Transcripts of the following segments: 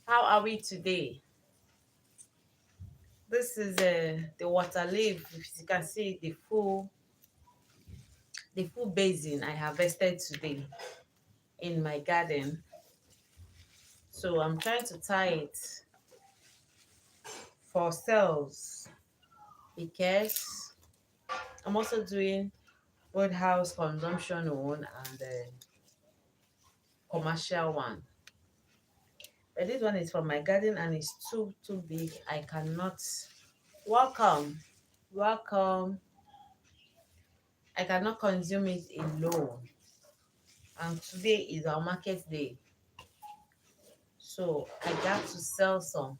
How are we today? This is the Waterleave. If you can see the full basin I harvested today in my garden. So I'm trying to tie it for sales because I'm also doing both house consumption one and commercial one. But this one is from my garden and it's too big. I cannot. Welcome, welcome. I cannot consume it alone. And today is our market day. So I got to sell some.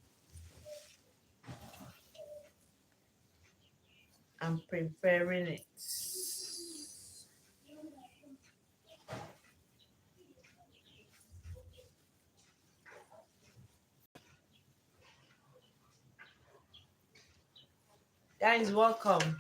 I'm preparing it. Guys, welcome.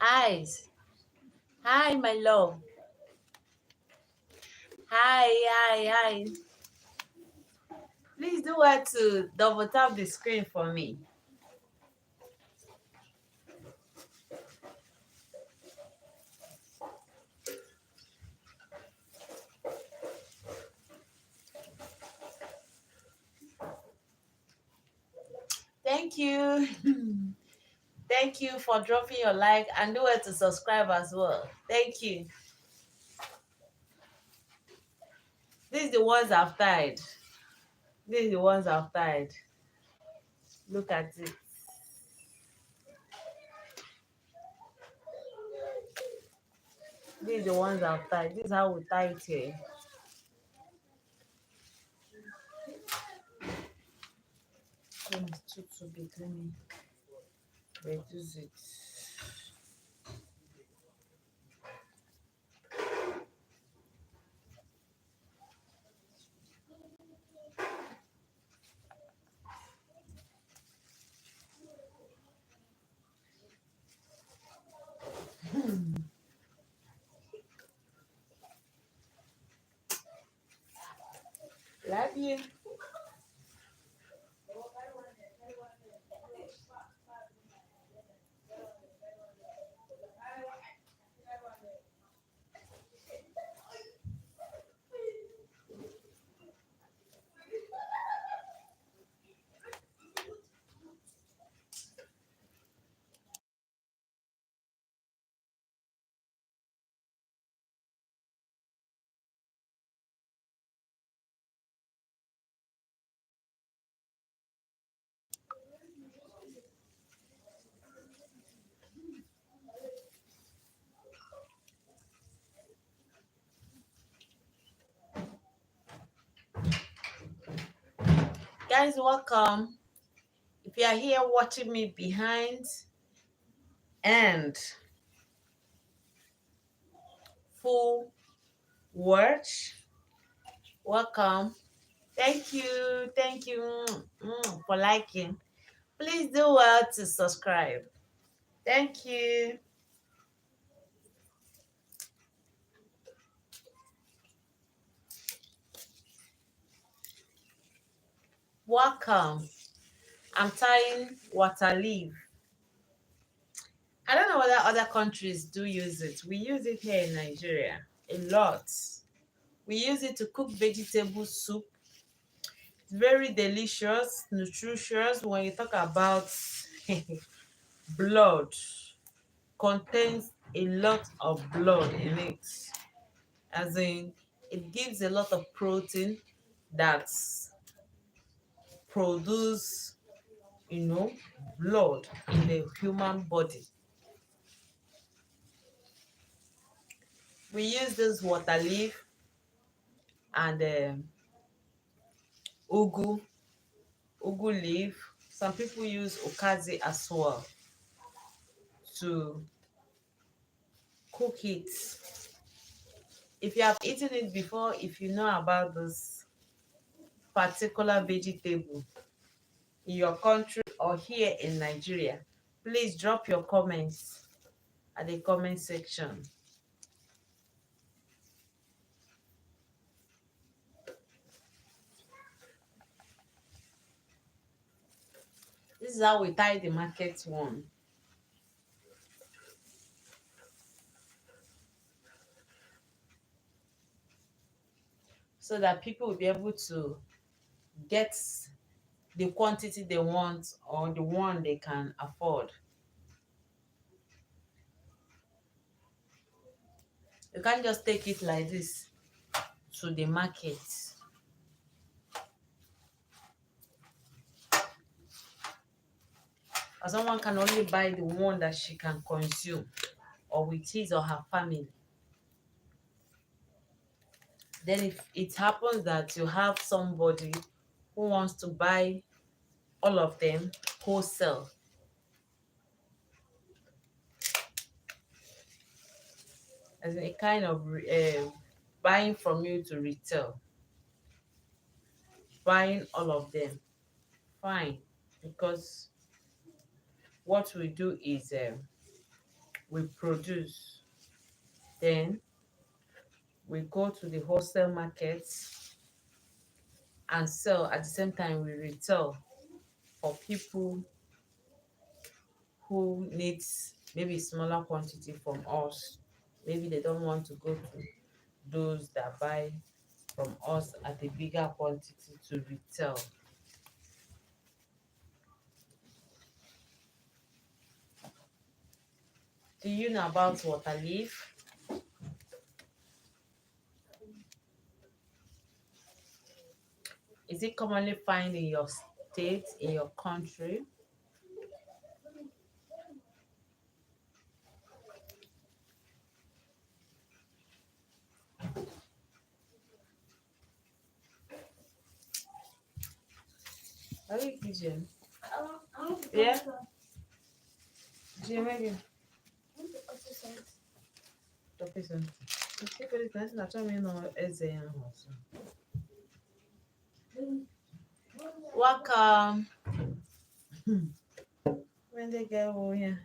Eyes. Hi, my love. Hi, hi, hi. Please do well to double tap the screen for me. Thank you. Thank you for dropping your like and do well to subscribe as well. Thank you. These are the ones I've tied. These are the ones I've tied. Look at it. These are the ones I've tied. This is how we tie it here. Too big. Let me reduce it. Love you. Guys, welcome. If you are here watching me behind and full watch, welcome. Thank you. Thank you for liking. Please do well to subscribe. Thank you. Welcome. I'm tying Waterleave. I don't know whether other countries do use it. We use it here in Nigeria a lot. We use it to cook vegetable soup. It's very delicious, nutritious. When you talk about blood, contains a lot of blood in it. As in, it gives a lot of protein that produce, blood in the human body. We use this water leaf and ugu, ugu leaf. Some people use okazi as well. to cook it. If you have eaten it before, if you know about this particular vegetable in your country or here in Nigeria, please drop your comments at the comment section. This is how we tie the market one. So that people will be able to get the quantity they want or the one they can afford. You can't just take it like this to the market. Or someone can only buy the one that she can consume or with his or her family. Then if it happens that you have somebody who wants to buy all of them wholesale, as a kind of buying from you to retail, buying all of them, fine, because what we do is we produce, then we go to the wholesale market and sell. At the same time, we retail for people who needs maybe smaller quantity from us. Maybe they don't want to go to those that buy from us at a bigger quantity to retail. Do you know about Waterleave? Is it commonly found in your state, in your country? Are you kitchen? Yeah? Jim, maybe. Topison. Você fez isso na tua menina exam. Welcome. When they get over here.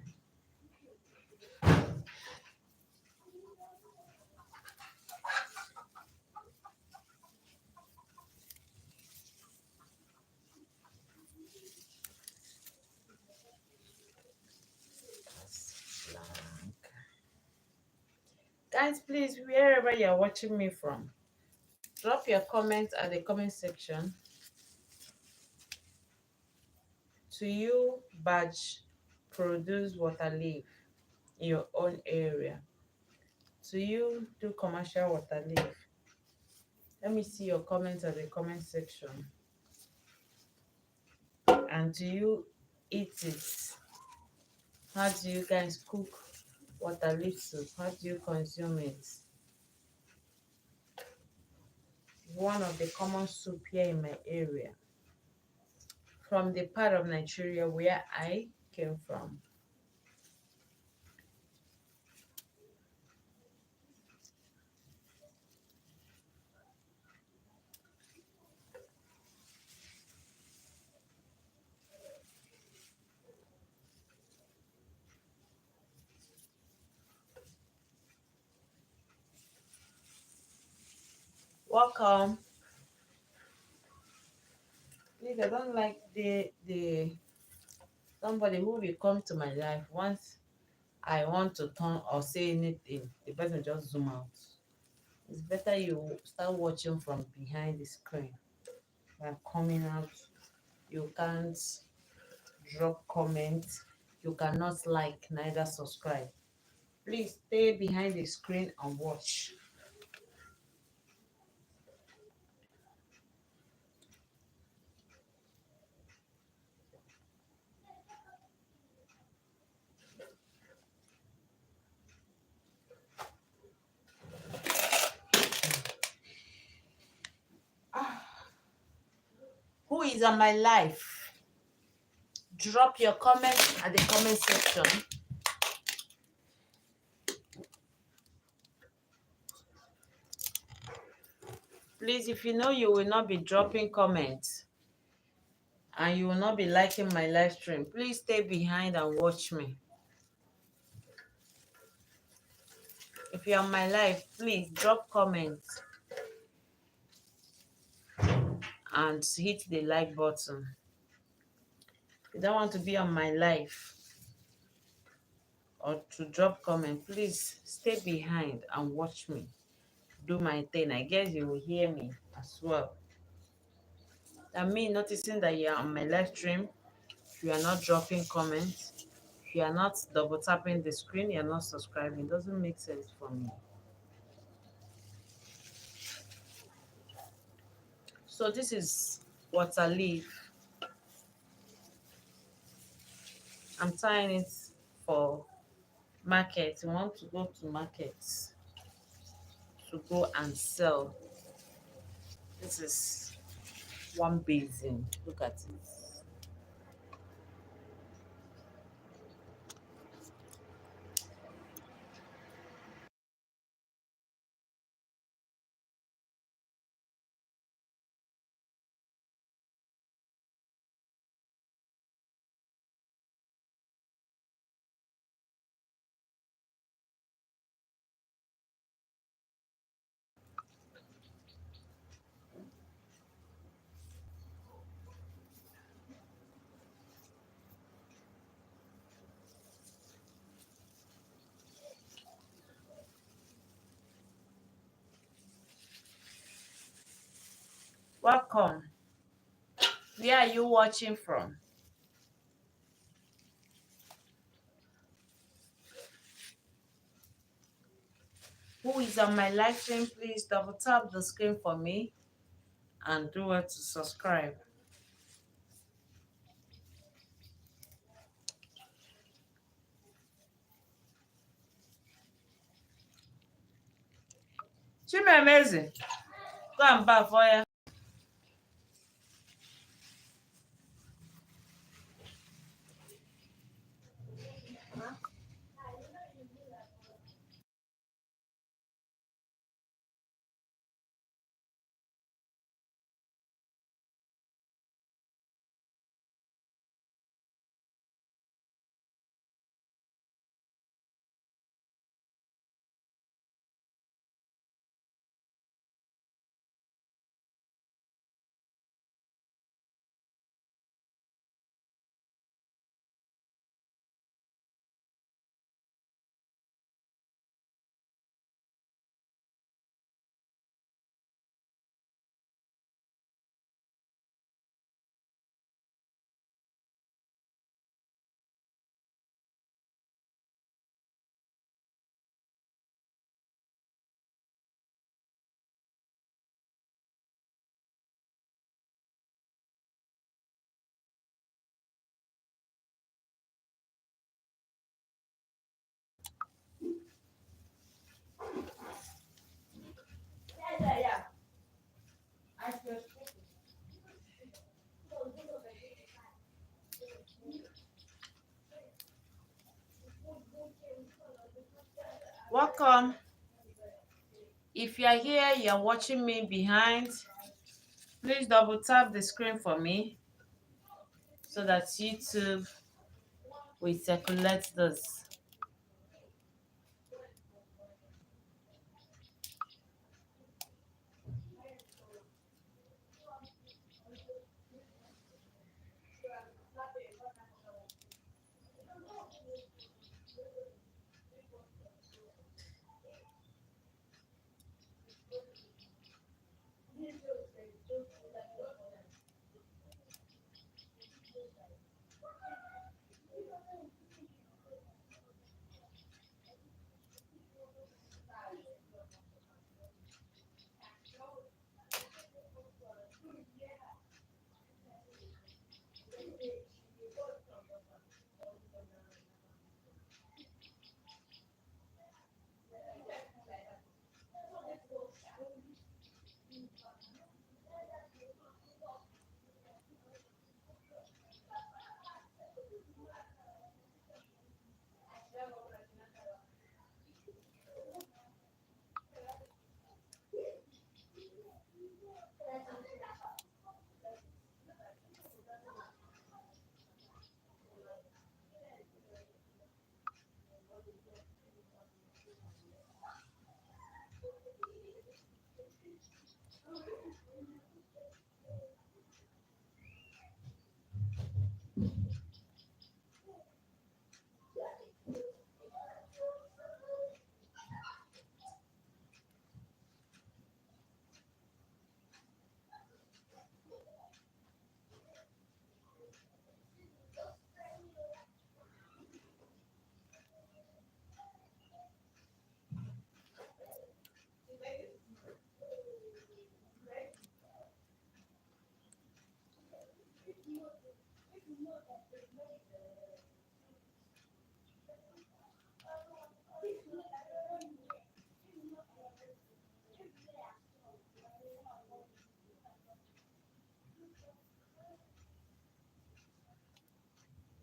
Guys, please, wherever you're watching me from, drop your comments at the comment section. Do you batch produce Waterleave in your own area? Do you do commercial Waterleave? Let me see your comments at the comment section. And do you eat it? How do you guys cook Waterleave soup? How do you consume it? One of the common soup here in my area, from the part of Nigeria where I came from. Welcome. Please, I don't like the somebody who will come to my life once I want to turn or say anything, the person just zoom out. It's better you start watching from behind the screen than coming out. You can't drop comments. You cannot like, neither subscribe. Please stay behind the screen and watch. Who is on my life? Drop your comments at the comment section. Please, if you know you will not be dropping comments and you will not be liking my live stream, please stay behind and watch me. If you're on my live, please drop comments and hit the like button. If you don't want to be on my live or to drop comment, please stay behind and watch me do my thing. I guess you will hear me as well. And me noticing that you're on my live stream, you are not dropping comments, you are not double tapping the screen, you're not subscribing, doesn't make sense for me. So this is Waterleave. I'm tying it for market. You want to go to market to go and sell. This is one basin. Look at it. Welcome. Where are you watching from? Who is on my live stream? Please double tap the screen for me and do it to subscribe. Chime amazing. Go and back for you. Welcome. If you're here, you're watching me behind, please double tap the screen for me so that YouTube will circulate this.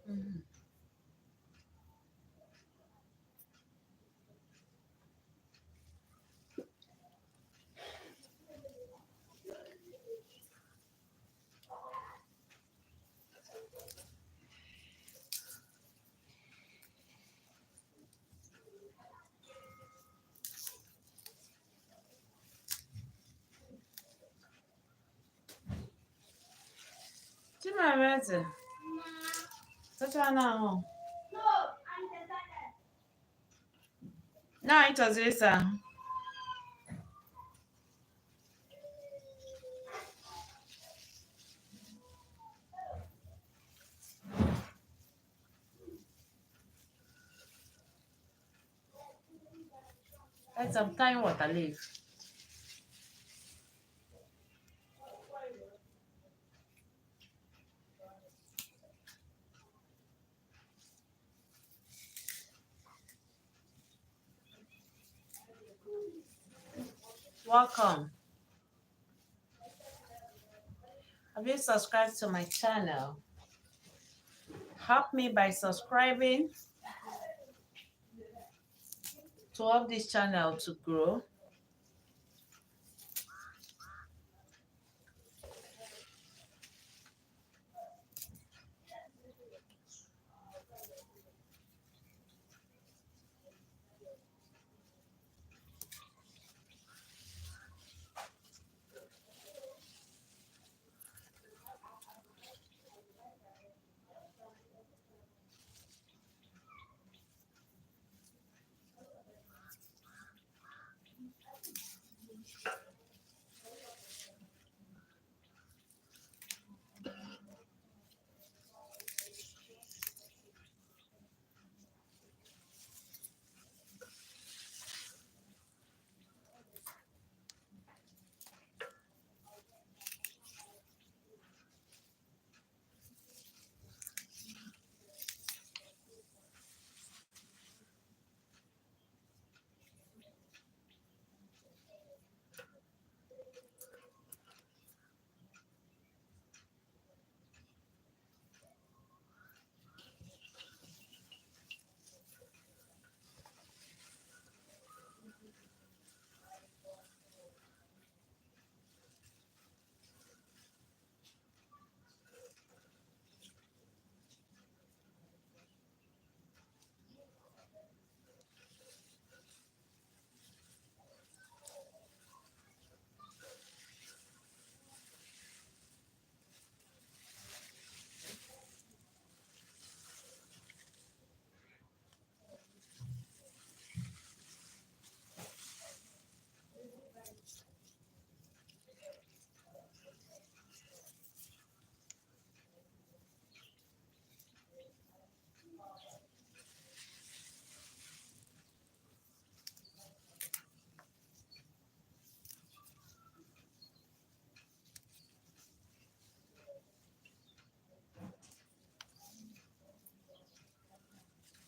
Mhm. Chimamete, sasa now. Now it was this. That's some time Waterleave. Welcome. Have you subscribed to my channel? Help me by subscribing to help this channel to grow.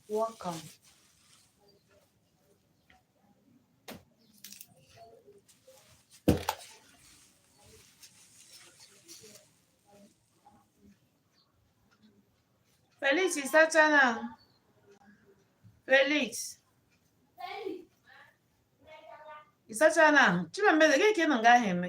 Welcome. Felix, is that channel? Felix, is that channel? Chimamete, get came and got him.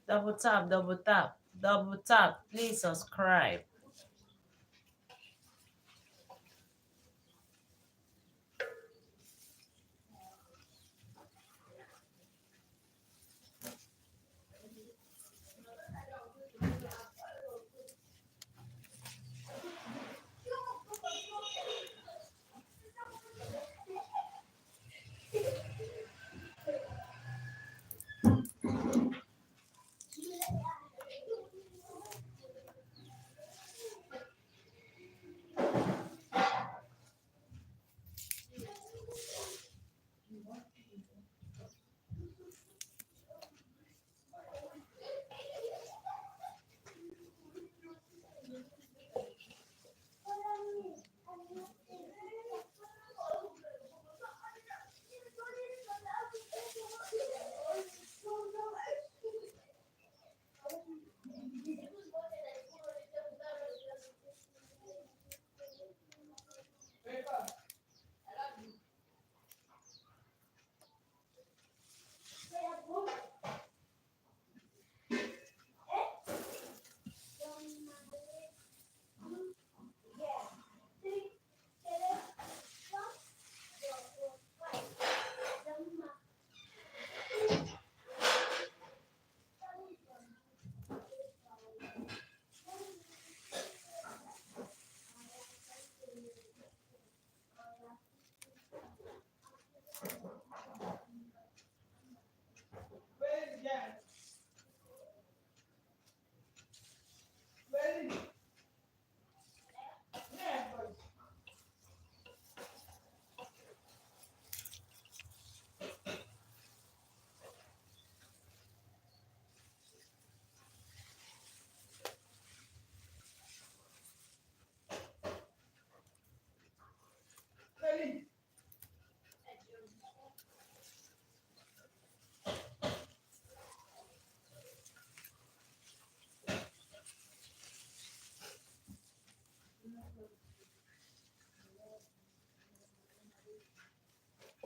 Double tap, double tap, double tap. Please subscribe.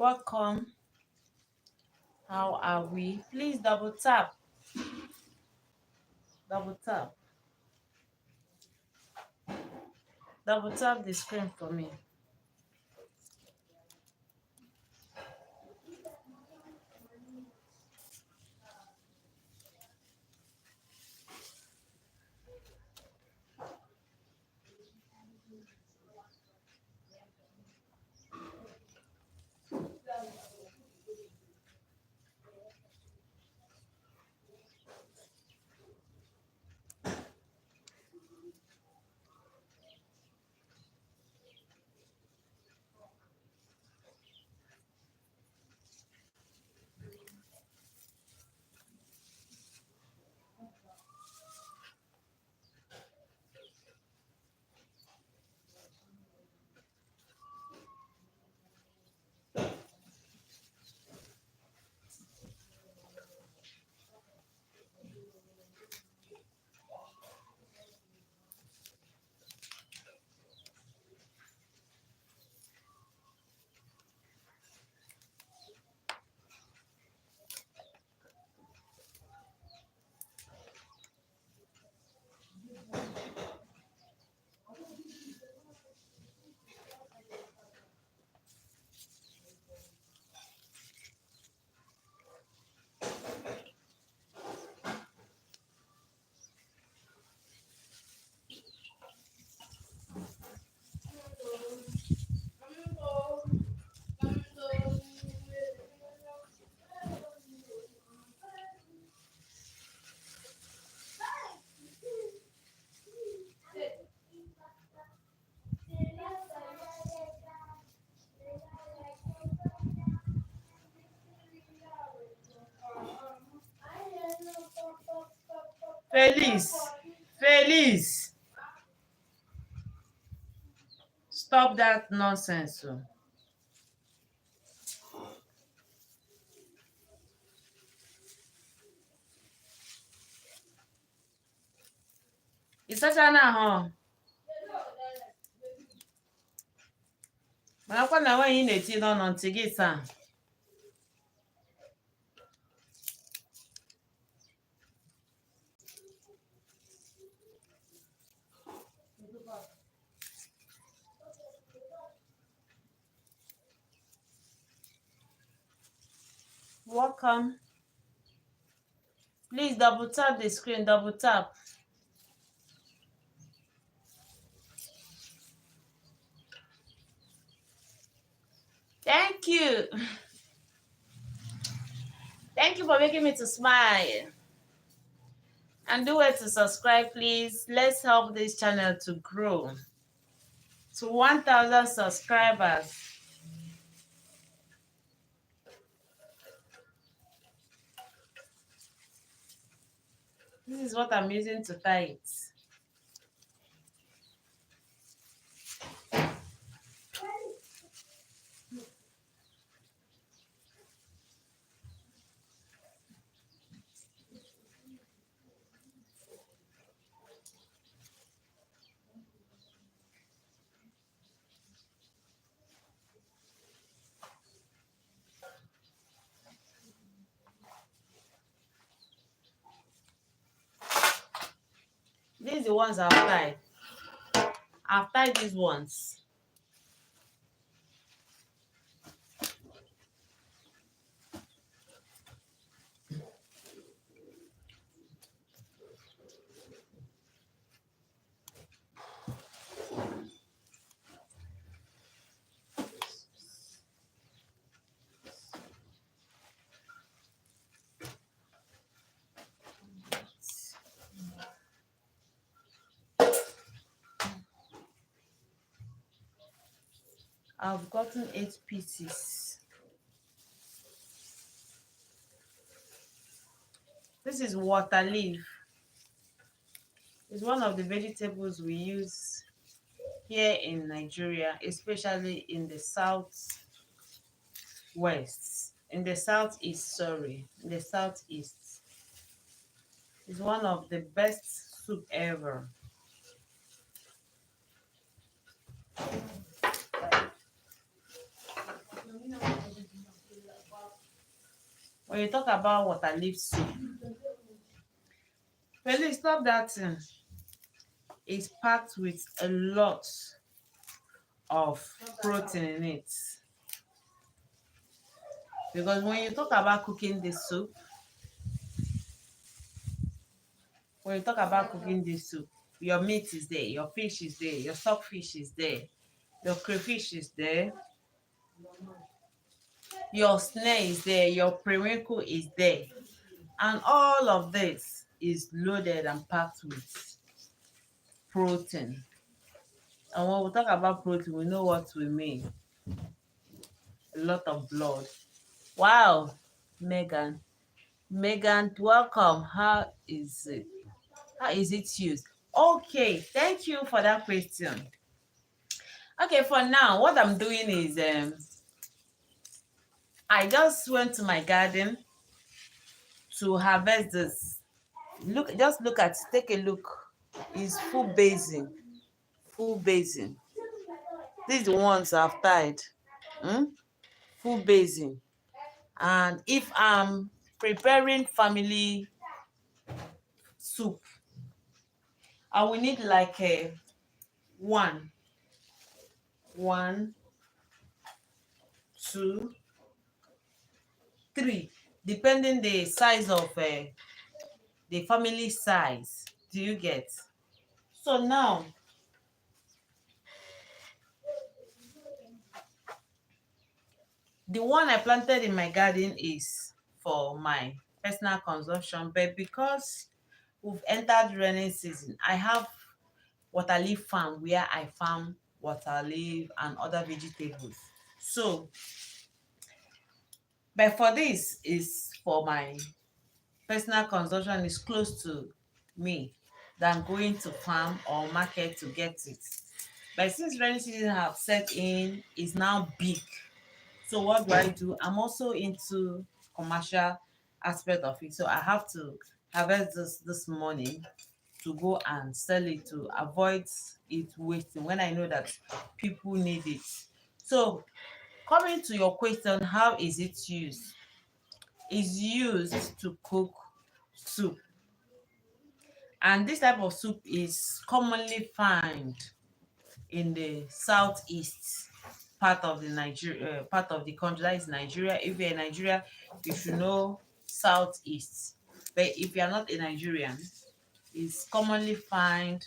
Welcome. How are we? Please double tap. Double tap. Double tap the screen for me. Felice, Felice, stop that nonsense. Oh. Isacha na ahụ. Marakwa na nwaanyị ị na-eti n'ọnụ ntị gị taa. Welcome. Please double tap the screen, double tap. Thank you. Thank you for making me to smile. And do it to subscribe, please. Let's help this channel to grow to 1,000 subscribers. This is what I'm using to tie it. These are the ones I've tied. I've tied these ones. I've gotten 8 pieces. This is Waterleave. It's one of the vegetables we use here in Nigeria, especially in the southwest. In the southeast, sorry. In the southeast. It's one of the best soup ever. When you talk about Waterleave soup, please stop that thing. It's packed with a lot of protein in it. Because when you talk about cooking this soup, your meat is there, your fish is there, your stockfish is there, your crayfish is there, your snare is there, your periwinkle is there. And all of this is loaded and packed with protein. And when we talk about protein, we know what we mean. A lot of blood. Wow, Megan. Megan, welcome. How is it? How is it used? Okay, thank you for that question. Okay, for now, what I'm doing is I just went to my garden to harvest this. Take a look. It's full basin. Full basin. These are the ones I've tied. Full basin. And if I'm preparing family soup, I will need like a one, 2, 3, depending the size of the family size. Do you get? So now, the one I planted in my garden is for my personal consumption, but because we've entered rainy season, I have Waterleave farm where I farm waterleaf and other vegetables. So, but for this is for my personal consumption, is close to me than going to farm or market to get it. But since rainy season have set in, it's now big. So what do I do? I'm also into commercial aspect of it. So I have to harvest this morning to go and sell it to avoid it wasting when I know that people need it. So coming to your question, how is it used? It's used to cook soup. And this type of soup is commonly found in the southeast part of the country. That is Nigeria. If you're in Nigeria, you should know southeast. But if you are not a Nigerian, it's commonly found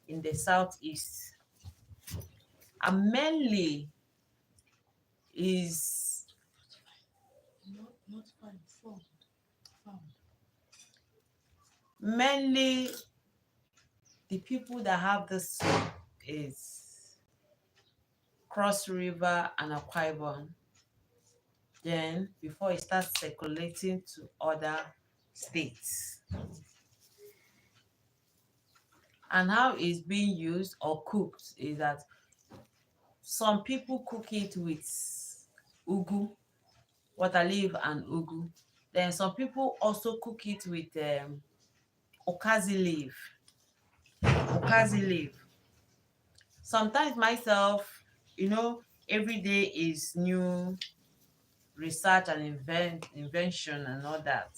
in the southeast. And is not find found. Mainly the people that have this soup is Cross River and Akwa Ibom. Then before it starts circulating to other states. And how it's being used or cooked is that some people cook it with ugu, water leaf and ugu. Then some people also cook it with okazi leaf. Okazi leaf. Sometimes myself, every day is new research and invention and all that.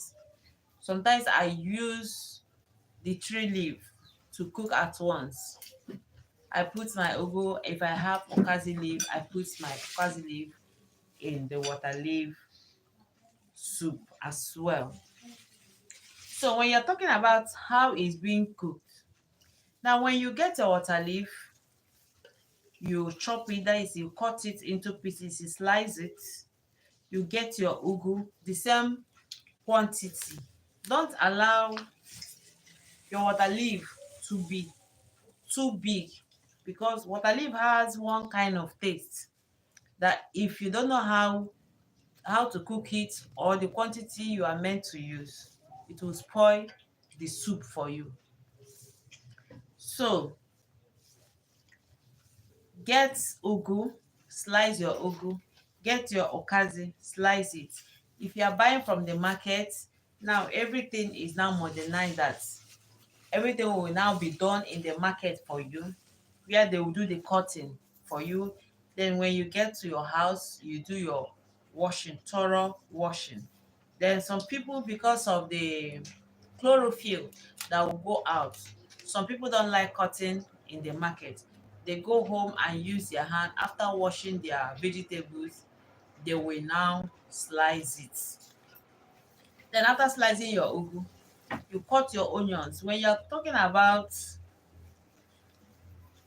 Sometimes I use the tree leaf to cook at once. I put my ugu, if I have okazi leaf, I put my okazi leaf in the water leaf soup as well. So when you're talking about how it's being cooked, now when you get your water leaf, you chop it, that is, you cut it into pieces, you slice it, you get your ugu, the same quantity. Don't allow your water leaf to be too big, because water leaf has one kind of taste that if you don't know how to cook it or the quantity you are meant to use, it will spoil the soup for you. So get ugu, slice your ugu, get your okazi, slice it. If you are buying from the market, now everything is now modernized, that everything will now be done in the market for you, where they will do the cutting for you. Then when you get to your house, you do your washing, thorough washing. Then some people, because of the chlorophyll that will go out, some people don't like cutting in the market. They go home and use their hand. After washing their vegetables, they will now slice it. Then after slicing your ugu, you cut your onions. When you're talking about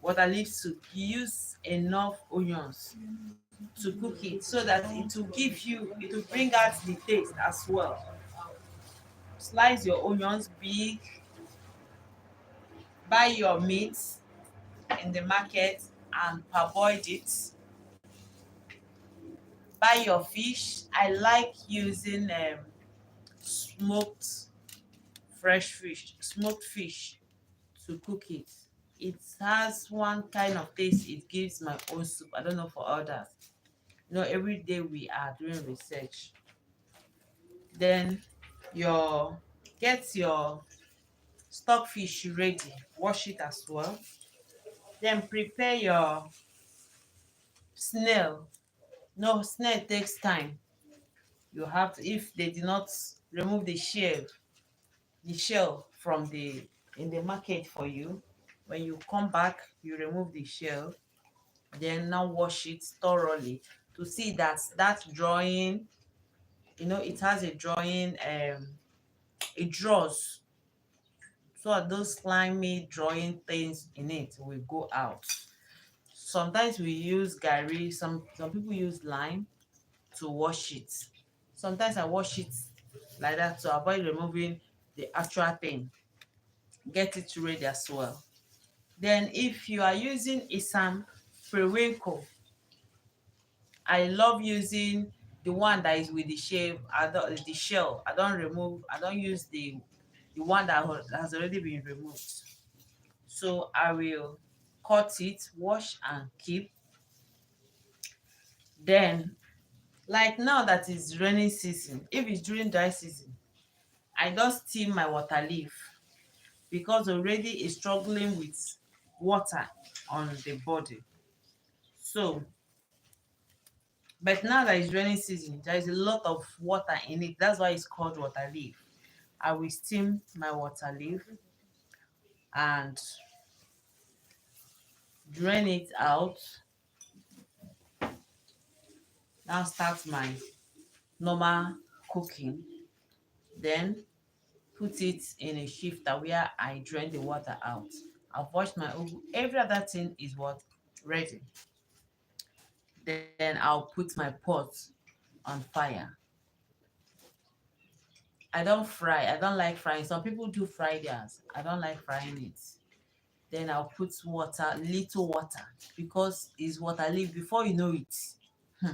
water leaf soup, you use enough onions to cook it so that it will bring out the taste as well. Slice your onions big, buy your meat in the market and parboil it. Buy your fish. I like using smoked smoked fish to cook it. It has one kind of taste it gives my own soup. I don't know for others. Every day we are doing research. Then your get your stockfish ready, wash it as well. Then prepare your snail. No, snail takes time. You have to, if they did not remove the shell from the in the market for you, when you come back, you remove the shell, then now wash it thoroughly to see that drawing, it has a drawing, it draws, so that those slimy drawing things in it will go out. Sometimes we use gari, some people use lime to wash it. Sometimes I wash it like that to avoid removing the actual thing. Get it ready as well. Then if you are using isam periwinkle, I love using the one that is with the shell. The shell. I don't use the one that has already been removed. So I will cut it, wash and keep. Then, like now that is rainy season, if it's during dry season, I just steam my water leaf because already it's struggling with water on the body. So, but now that it's rainy season, there is a lot of water in it. That's why it's called water leaf. I will steam my water leaf and drain it out. Now start my normal cooking. Then put it in a shifter where I drain the water out. I've washed my ugu. Every other thing is what ready. Then I'll put my pot on fire. I don't fry. I don't like frying. Some people do fry theirs. I don't like frying it. Then I'll put water, little water, because it's water leaf. Before you know it, hmm,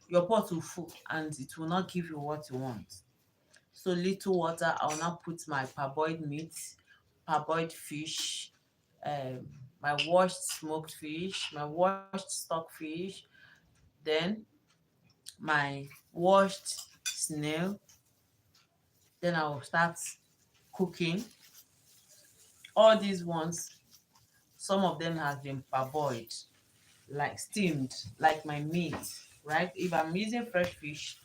your pot will full and it will not give you what you want. So little water, I'll now put my parboiled meat, parboiled fish, um, my washed smoked fish, my washed stock fish, then my washed snail. Then I'll start cooking. All these ones, some of them has been parboiled, like steamed, like my meat, right? If I'm using fresh fish,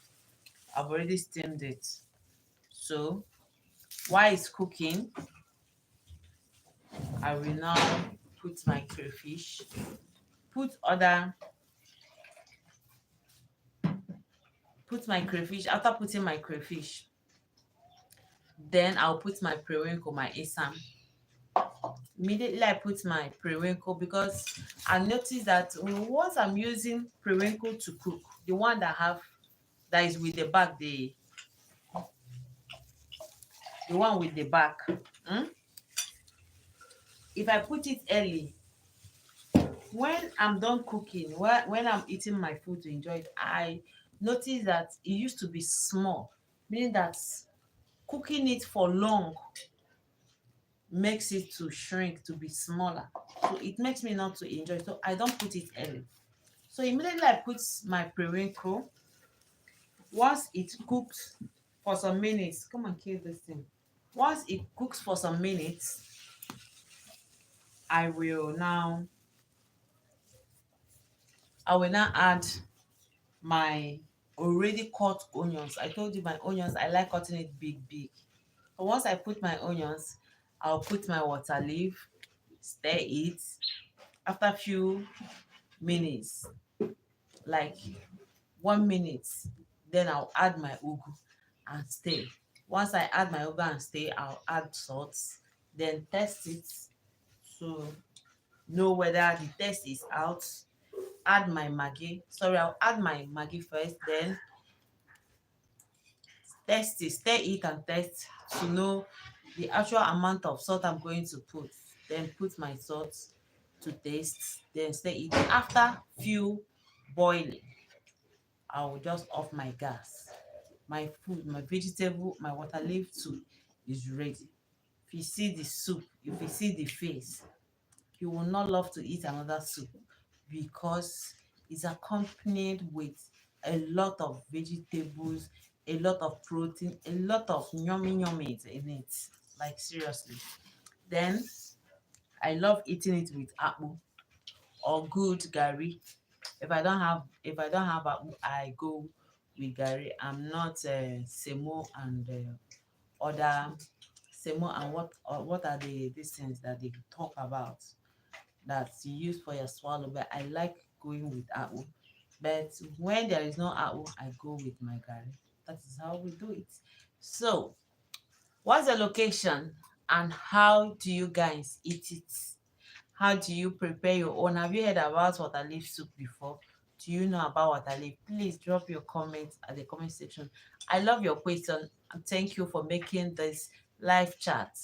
I've already steamed it. So while it's cooking, I will now put my crayfish, put other, put my crayfish. After putting my crayfish, then I'll put my periwinkle, my asam. Immediately I put my periwinkle because I noticed that once I'm using periwinkle to cook, the one that is with the back, the one with the back. hmm, if I put it early, when I'm done cooking, when I'm eating my food to enjoy it, I notice that it used to be small, meaning that cooking it for long makes it to shrink to be smaller. So it makes me not to enjoy it. So I don't put it early. So immediately I put my periwinkle. Once it cooks for some minutes, come and kill this thing. Once it cooks for some minutes, I will now I will now add my already cut onions. I told you my onions, I like cutting it big, big. So once I put my onions, I'll put my water leaf, stir it. After a few minutes, like 1 minute, then I'll add my ugu and stir. Once I add my ugu and stir, I'll add salt, then test it to know whether the taste is out. Add my maggi. Sorry, I'll add my maggi first, then test it, stir it and test to know the actual amount of salt I'm going to put. Then put my salt to taste, then stir it. After few boiling, I will just off my gas. My food, my vegetable, my water leaf soup is ready. If you see the soup, if you see the face, you will not love to eat another soup because it's accompanied with a lot of vegetables, a lot of protein, a lot of yummy yummy in it. Like seriously. Then I love eating it with apple or good gari. If I don't have apple, I go with gari. I'm not semo and other semo and what are the these things that they talk about that you use for your swallow, but I like going with apple. But when there is no apple, I go with my garri. That is how we do it. So, what's the location and how do you guys eat it? How do you prepare your own? Have you heard about water leaf soup before? Do you know about water leaf? Please drop your comments at the comment section. I love your question and thank you for making this live chat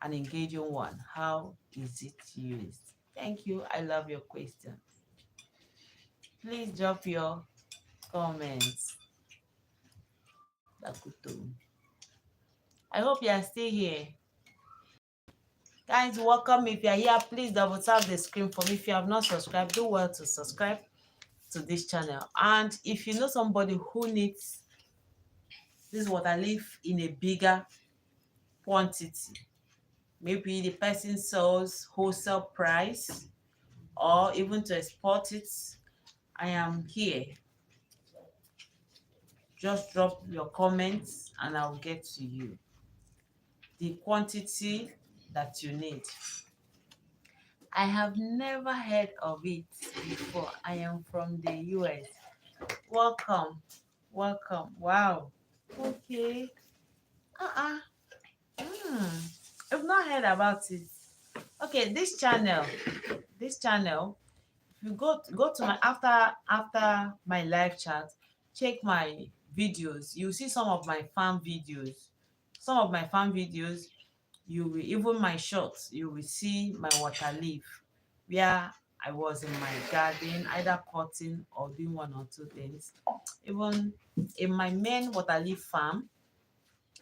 an engaging one. How is it used? Thank you. I love your question. Please drop your comments. Dakuto. I hope you are still here. Guys, welcome. If you are here, please double tap the screen for me. If you have not subscribed, do well to subscribe to this channel. And if you know somebody who needs this water leaf in a bigger quantity, maybe the person sells wholesale price or even to export it, I am here. Just drop your comments and I'll get to you the quantity that you need. I have never heard of it before. I am from the US. Welcome. Welcome. Wow. Okay. Uh-uh. I've not heard about it. Okay, this channel, if you go to my after my live chat, check my videos. You see some of my farm videos. Some of my farm videos, you will even my shorts, you will see my water leaf where I was in my garden either cutting or doing one or two things. Even in my main water leaf farm,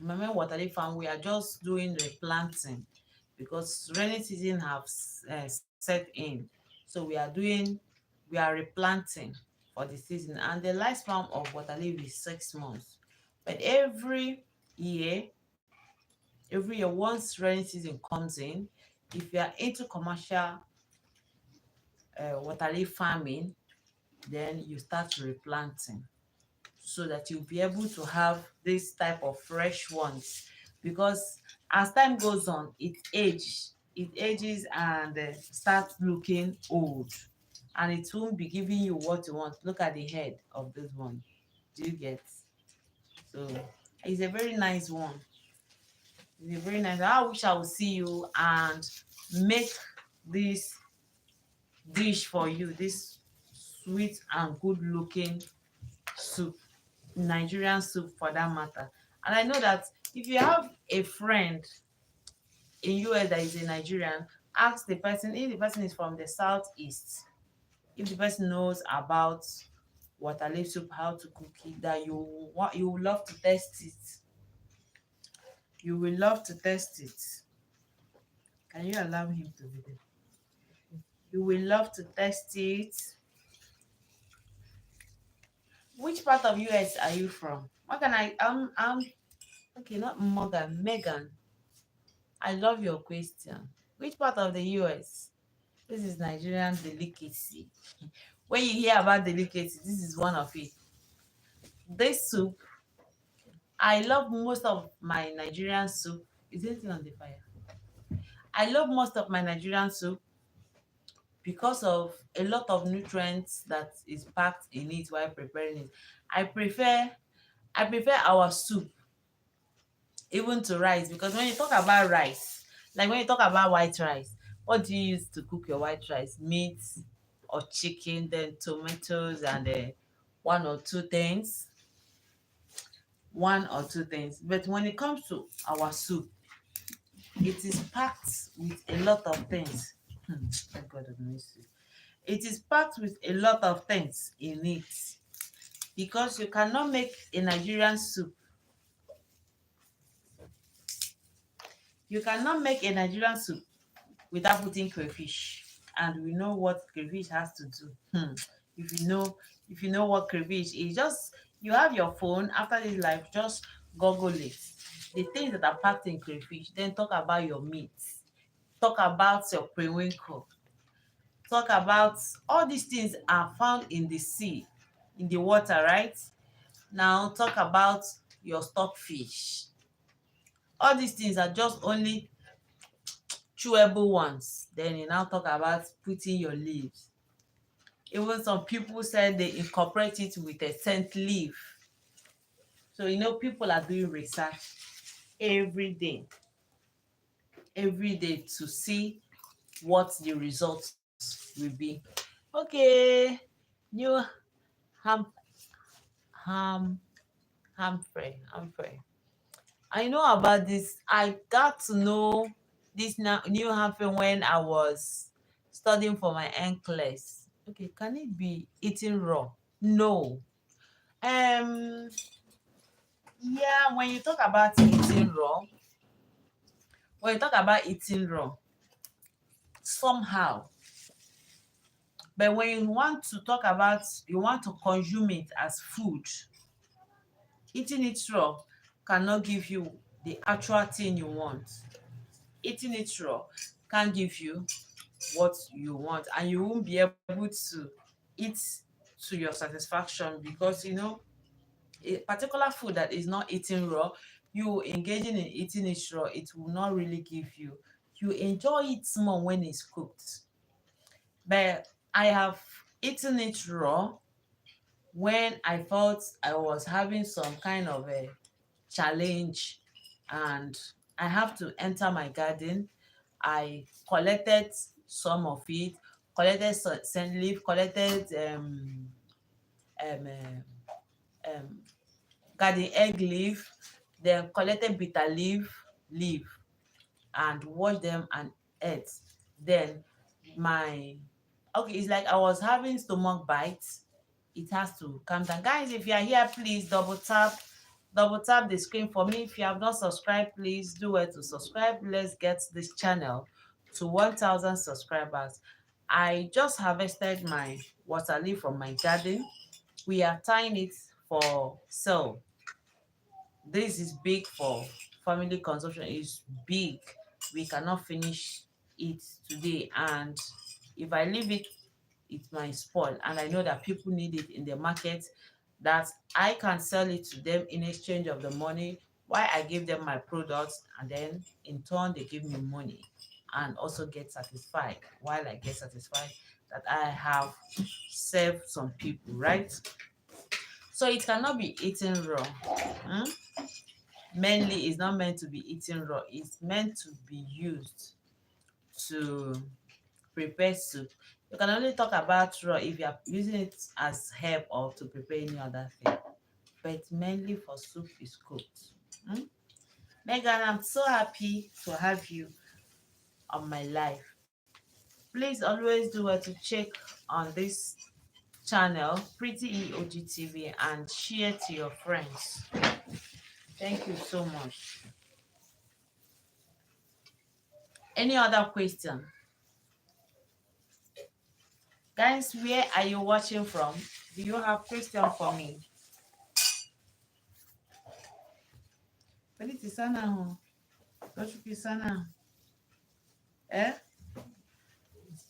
we are just doing replanting because rainy season have set in. So we are replanting for the season, and the lifespan of water leaf is 6 months. But year every year once rainy season comes in, if you are into commercial water leaf farming, then you start replanting so that you'll be able to have this type of fresh ones, because as time goes on it ages and starts looking old, and it won't be giving you what you want. Look at the head of this one. Do you get? So it's a very nice one. It's a very nice. I wish I would see you and make this dish for you, this sweet and good looking soup, Nigerian soup for that matter. And I know that if you have a friend in US that is a Nigerian, ask the person if the person is from the southeast, if the person knows about water leaf soup, how to cook it, that you will love to test it. You will love to test it. Can you allow him to be there? You will love to test it. Which part of US are you from? Morgan, I'm okay, not Morgan, Megan. I love your question. Which part of the US? This is Nigerian delicacy. When you hear about delicacy, this is one of it. This soup, I love most of my Nigerian soup. Is anything on the fire? I love most of my Nigerian soup because of a lot of nutrients that is packed in it while preparing it. I prefer I prefer our soup even to rice, because when you talk about rice, like when you talk about white rice, what do you use to cook your white rice? Meat or chicken, then tomatoes and one or two things. But when it comes to our soup, it is packed with a lot of things. Thank God of mercy. It is packed with a lot of things in it, because you cannot make a Nigerian soup. You cannot make a Nigerian soup without putting crayfish, and we know what crayfish has to do. If you know what crayfish is, just you have your phone after this life, just google it, the things that are packed in crayfish, then talk about your meat, talk about your periwinkle, talk about all these things are found in the sea, in the water, right? Now talk about your stockfish. All these things are just only chewable ones. Then you now talk about putting your leaves. Even some people said they incorporate it with a scent leaf. So people are doing research every day, to see what the results will be. Okay, new ham ham Humphrey. I know about this. I got to know this new Humphrey when I was studying for my NCLEX. Okay, can it be eaten raw? No. Yeah, when you talk about eating raw, when you talk about eating raw, somehow, but when you want to talk about, you want to consume it as food, eating it raw cannot give you the actual thing you want. Eating it raw can't give you what you want, and you won't be able to eat to your satisfaction, because a particular food that is not eaten raw, you engaging in eating it raw, it will not really give you. You enjoy it more when it's cooked. But I have eaten it raw when I felt I was having some kind of a challenge, and I have to enter my garden. I collected some of it, collected scent leaf, collected um, um, garden egg leaf, then collected bitter leaf, and washed them and ate. Then my okay, it's like I was having stomach bites. It has to calm down. Guys, if you are here, please double tap the screen for me. If you have not subscribed, please do it to subscribe. Let's get this channel to 1,000 subscribers. I just harvested my water leaf from my garden. We are tying it for sale. This is big for family consumption. It's big. We cannot finish it today, and if I leave it, it might spoil, and I know that people need it in the market, that I can sell it to them in exchange of the money, while I give them my products, and then in turn they give me money and also get satisfied, while I get satisfied that I have served some people, right? So it cannot be eaten raw. Hmm? Mainly, it's not meant to be eaten raw. It's meant to be used to prepare soup. You can only talk about raw if you are using it as herb or to prepare any other thing. But mainly for soup is cooked. Hmm? Megan, I'm so happy to have you on my life. Please always do well to check on this channel, Pretty E.O.G TV, and share to your friends. Thank you so much. Any other question? Guys, where are you watching from? Do you have question for me? Peliti sana ho. Tochuki sana. Eh?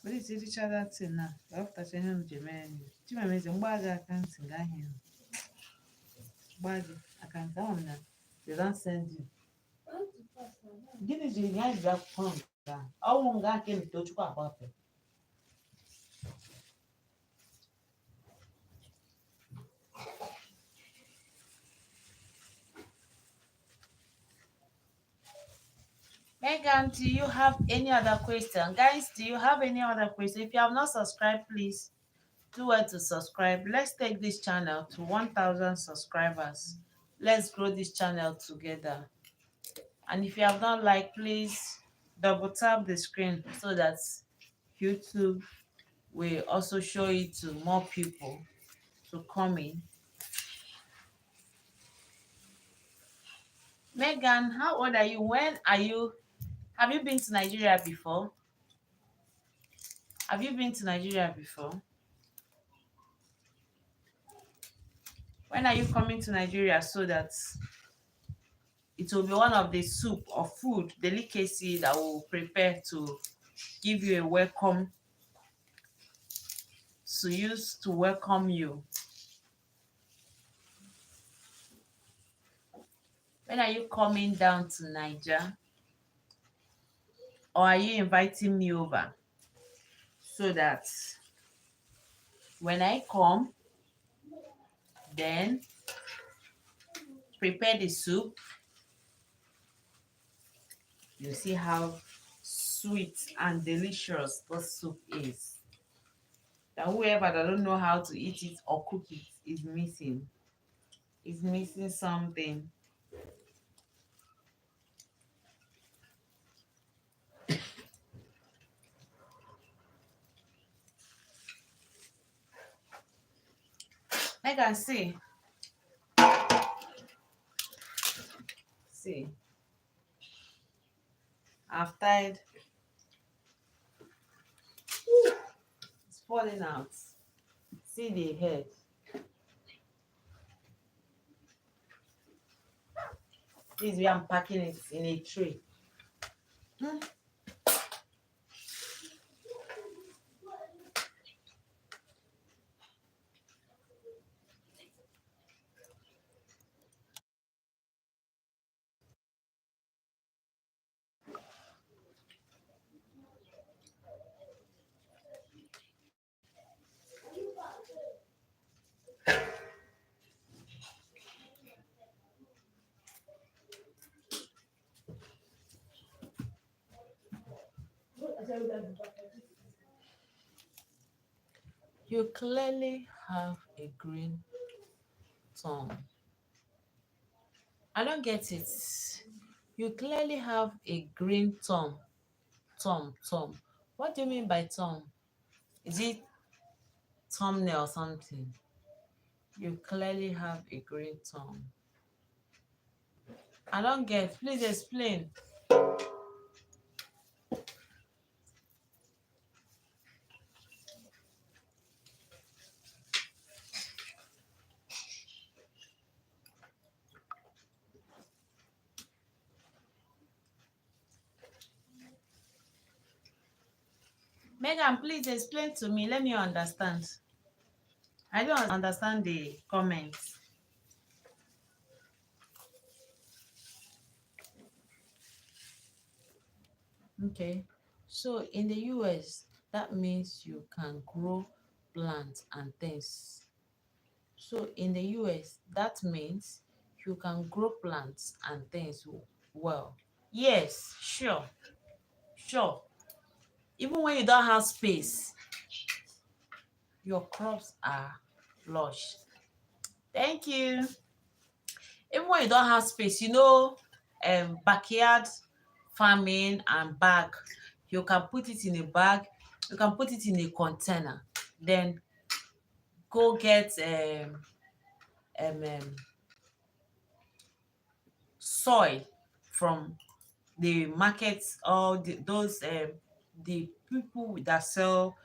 Peliti Richard thing na. After chenu jemeni. Chima meze mbaga account ngahi. Mbaga account na. They don't send you. Gini ji ngai ga phone ga. Awu nga ke ni tochuka abape. Megan, do you have any other question? Guys, do you have any other question? If you have not subscribed, please do well to subscribe. Let's take this channel to 1,000 subscribers. Let's grow this channel together. And if you have not liked, please double tap the screen so that YouTube will also show it to more people to come in. Megan, how old are you? When are you? Have you been to Nigeria before? Have you been to Nigeria before? When are you coming to Nigeria so that it will be one of the soup or food delicacy that we'll prepare to give you a welcome, to use to welcome you? When are you coming down to Niger? Or are you inviting me over so that when I come, then prepare the soup? You see how sweet and delicious the soup is. That whoever that don't know how to eat it or cook it is missing. Is missing something. I can see. I've tied. It's falling out. See the head. This is where I'm packing it in a tray. Hmm. You clearly have a green thumb. I don't get it. You clearly have a green thumb. Thumb. What do you mean by thumb? Is it thumbnail or something? You clearly have a green thumb. I don't get. Please explain. Megan, please explain to me. Let me understand. I don't understand the comments. Okay. So in the US, that means you can grow plants and things. So in the US, that means you can grow plants and things well. Yes, sure, sure. Even when you don't have space, your crops are lush. Thank you. Even when you don't have space, backyard farming and bag, you can put it in a bag, you can put it in a container, then go get soil from the markets or the people that sell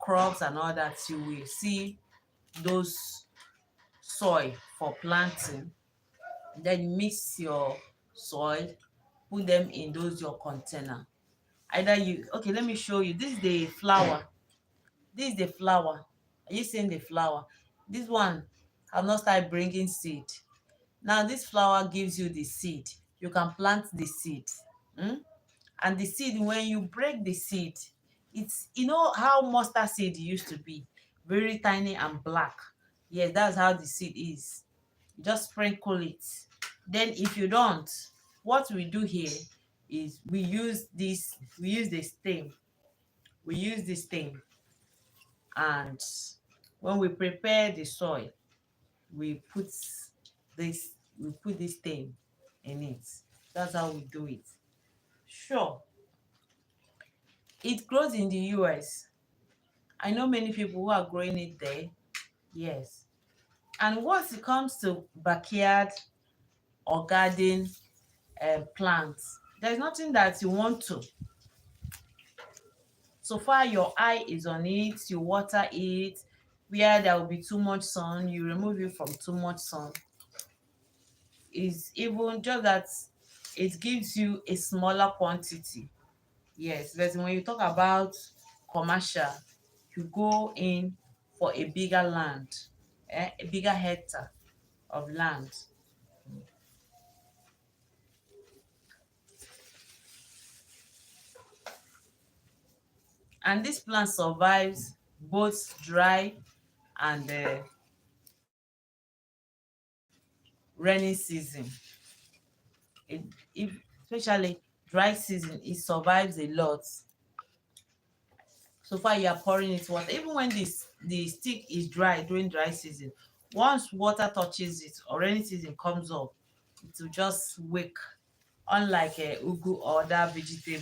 crops and all that. You will see those soil for planting. Then you mix your soil, put them in those your container. Either you okay, let me show you. This is the flower. This is the flower. Are you seeing the flower? This one have not started bringing seed. Now this flower gives you the seed. You can plant the seed. Mm? And the seed, when you break the seed, it's how mustard seed used to be, very tiny and black. Yes, that's how the seed is. You just sprinkle it. Then if you don't, what we do here is we use the stem. We use this thing, and when we prepare the soil, we put this thing in it. That's how we do it. Sure, it grows in the US. I know many people who are growing it there. Yes. And once it comes to backyard or garden plants, there's nothing that you want to. So far your eye is on it, you water it. Where there will be too much sun, you remove it from too much sun. Is even just that it gives you a smaller quantity. Yes, but when you talk about commercial, you go in for a bigger land, a bigger hectare of land. And this plant survives both dry and rainy season. It, if, especially dry season, it survives a lot. So far you are pouring it water. Even when the stick is dry during dry season, once water touches it or rainy season comes up, it will just wake, unlike ugu or other vegetable.